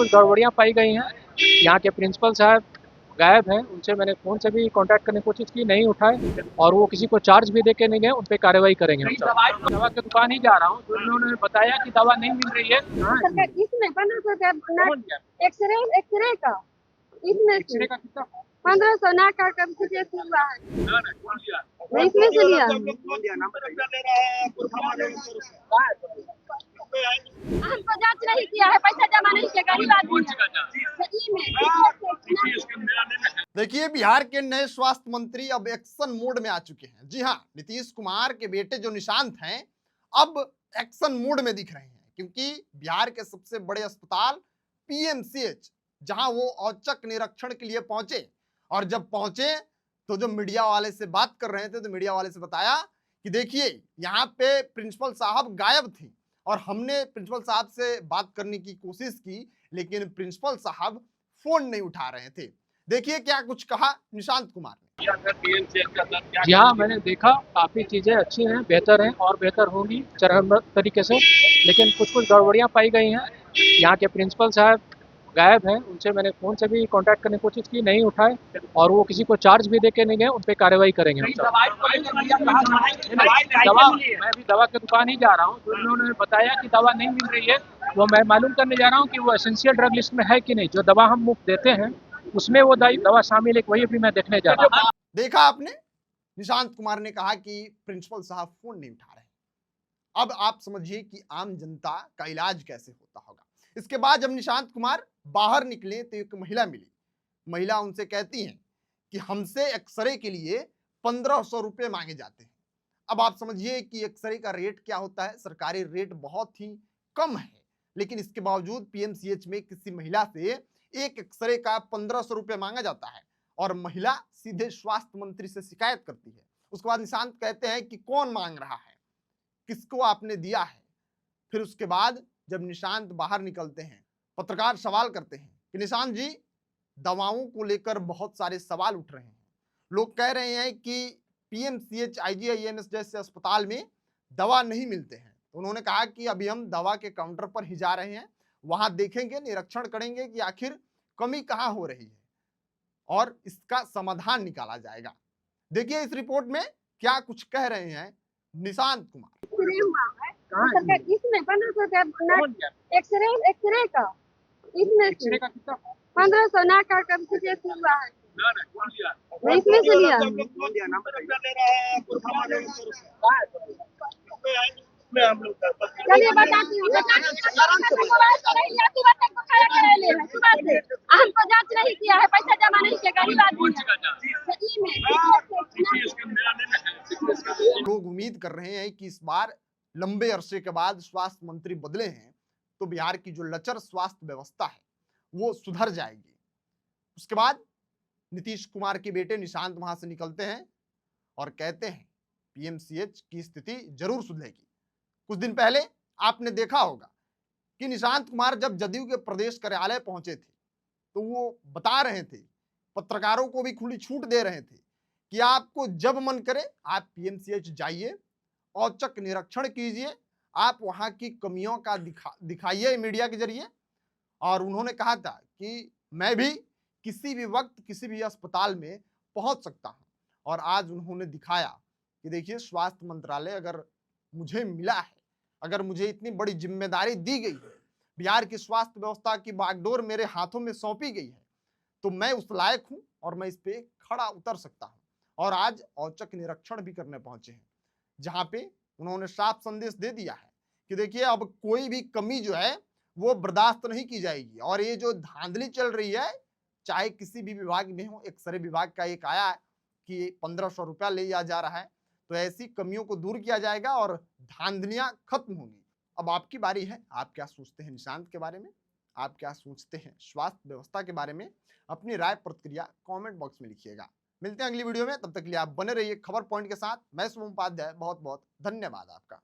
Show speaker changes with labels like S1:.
S1: कुछ गड़बड़ियाँ पाई गई हैं। यहाँ के प्रिंसिपल साहब गायब हैं, उनसे मैंने फ़ोन से भी कॉन्टैक्ट करने की कोशिश की, नहीं उठाए और वो किसी को चार्ज भी दे के नहीं गए, उन पे कार्रवाई करेंगे हम सब। दवा की दुकान ही जा रहा हूँ, तो उन्होंने बताया कि दवा नहीं मिल रही है।
S2: सरकार इसमें 1500 का एक्सरे एक्सरे का इसमें
S1: एक्सरे का कितना?
S2: 1500 नाक का सीटी हुआ है। मैं इसमें से लिया हमको जांच नहीं किया है, पैसा जमा नहीं किया, गरीब आदमी है।
S3: देखिए, बिहार के नए स्वास्थ्य मंत्री अब एक्शन मोड में आ चुके हैं। जी हाँ, नीतीश कुमार के बेटे जो निशांत हैं अब एक्शन मोड में दिख रहे हैं, क्योंकि बिहार के सबसे बड़े अस्पताल पीएमसीएच जहां वो औचक निरीक्षण के लिए पहुंचे, और जब पहुंचे तो जो मीडिया वाले से बात कर रहे थे तो मीडिया वाले से बताया कि देखिए यहाँ पे प्रिंसिपल साहब गायब थी और हमने प्रिंसिपल साहब से बात करने की कोशिश की, लेकिन प्रिंसिपल साहब फोन नहीं उठा रहे थे। देखिए क्या कुछ कहा निशांत कुमार ने।
S1: जी हाँ, मैंने देखा, काफ़ी चीज़ें अच्छी हैं, बेहतर हैं और बेहतर होंगी चरणबद्ध तरीके से, लेकिन कुछ गड़बड़ियाँ पाई गई हैं। यहाँ के प्रिंसिपल साहब गायब हैं, उनसे मैंने फ़ोन से भी कॉन्टैक्ट करने की कोशिश की, नहीं उठाए और वो किसी को चार्ज भी दे के नहीं गए, उन पे कार्रवाई करेंगे हम सब। दवा, मैं अभी दवा की दुकान ही जा रहा हूँ, तो उन्होंने बताया कि दवा नहीं मिल रही है। वो मैं मालूम करने जा रहा हूँ कि वो एसेंशियल ड्रग लिस्ट में है कि नहीं, जो दवा हम मुफ्त देते हैं उसमें वो दवा शामिल है, वही भी मैं देखने जा रहा हूँ।
S3: देखा आपने, निशांत कुमार ने कहा कि प्रिंसिपल साहब फोन नहीं उठा रहे। अब आप समझिए कि आम जनता का इलाज कैसे होता होगा। इसके बाद जब निशांत कुमार बाहर निकले तो एक महिला मिली। महिला उनसे कहती हैं कि हमसे एक्सरे के लिए 1500 रुपए मांगे जाते हैं। अब आप समझिए कि एक्सरे का रेट क्या होता है। सरकारी रेट बहुत ही कम है, लेकिन इसके बावजूद पीएमसीएच में किसी महिला से एक एक्सरे का 1500 रुपए मांगा जाता है और महिला सीधे स्वास्थ्य मंत्री से शिकायत करती है। उसके बाद निशांत कहते हैं कि कौन मांग रहा है, किसको आपने दिया है। फिर उसके बाद जब निशांत बाहर निकलते हैं, पत्रकार सवाल करते हैं कि निशांत जी, दवाओं को लेकर बहुत सारे सवाल उठ रहे हैं। लोग कह रहे हैं कि पीएमसीएच आईजीआईएमएस जैसे अस्पताल में दवा नहीं मिलते हैं। तो उन्होंने कहा कि अभी हम दवा के काउंटर पर ही जा रहे हैं, वहां देखेंगे, निरीक्षण करेंगे कि आखिर कमी कहां हो रही है और इसका समाधान निकाला जाएगा। देखिए इस रिपोर्ट में क्या कुछ कह रहे हैं निशांत कुमार।
S2: एक्सरे हुआ है सरकार इसमें 1500 का एक्सरे एक्सरे का इसमें
S1: एक्सरे का कितना?
S2: 1500 नाक का सीटी हुआ है। मैं इसमें से लिया चलिए बताती हूँ हमको जांच नहीं किया है, पैसा जमा नहीं किया, गरीब आदमी है।
S3: लोग उम्मीद कर रहे हैं कि इस बार लंबे अरसे के बाद स्वास्थ्य मंत्री बदले हैं तो बिहार की जो लचर स्वास्थ्य व्यवस्था है वो सुधर जाएगी। उसके बाद नीतीश कुमार के बेटे निशांत वहां से निकलते हैं और कहते हैं पीएमसीएच की स्थिति जरूर सुधरेगी। कुछ दिन पहले आपने देखा होगा कि निशांत कुमार जब जदयू के प्रदेश कार्यालय पहुंचे थे तो वो बता रहे थे, पत्रकारों को भी खुली छूट दे रहे थे कि आपको जब मन करे आप पीएमसीएच जाइए, औचक निरीक्षण कीजिए, आप वहां की कमियों का दिखाइए मीडिया के जरिए। और उन्होंने कहा था कि मैं भी किसी भी वक्त किसी भी अस्पताल में पहुंच सकता हूं। और आज उन्होंने दिखाया कि देखिए स्वास्थ्य मंत्रालय अगर मुझे मिला है, अगर मुझे इतनी बड़ी जिम्मेदारी दी गई है, बिहार की स्वास्थ्य व्यवस्था की बागडोर मेरे हाथों में सौंपी गई है, तो मैं उस लायक हूं और मैं इस पे खड़ा उतर सकता हूं। और आज औचक निरीक्षण भी करने पहुंचे हैं, जहां पे उन्होंने साफ संदेश दे दिया है कि देखिए अब कोई भी कमी जो है वो बर्दाश्त नहीं की जाएगी। और ये जो धांधली चल रही है, चाहे किसी भी विभाग में हो, एक्सरे विभाग का एक आया है कि 1500 रुपया ले जा रहा है, तो ऐसी कमियों को दूर किया जाएगा और धांधलियां खत्म होंगी। अब आपकी बारी है, आप क्या सोचते हैं निशांत के बारे में, आप क्या सोचते हैं स्वास्थ्य व्यवस्था के बारे में, अपनी राय प्रतिक्रिया कमेंट बॉक्स में लिखिएगा। मिलते हैं अगली वीडियो में, तब तक के लिए आप बने रहिए खबर पॉइंट के साथ। मैं शुभम उपाध्याय, बहुत बहुत धन्यवाद आपका।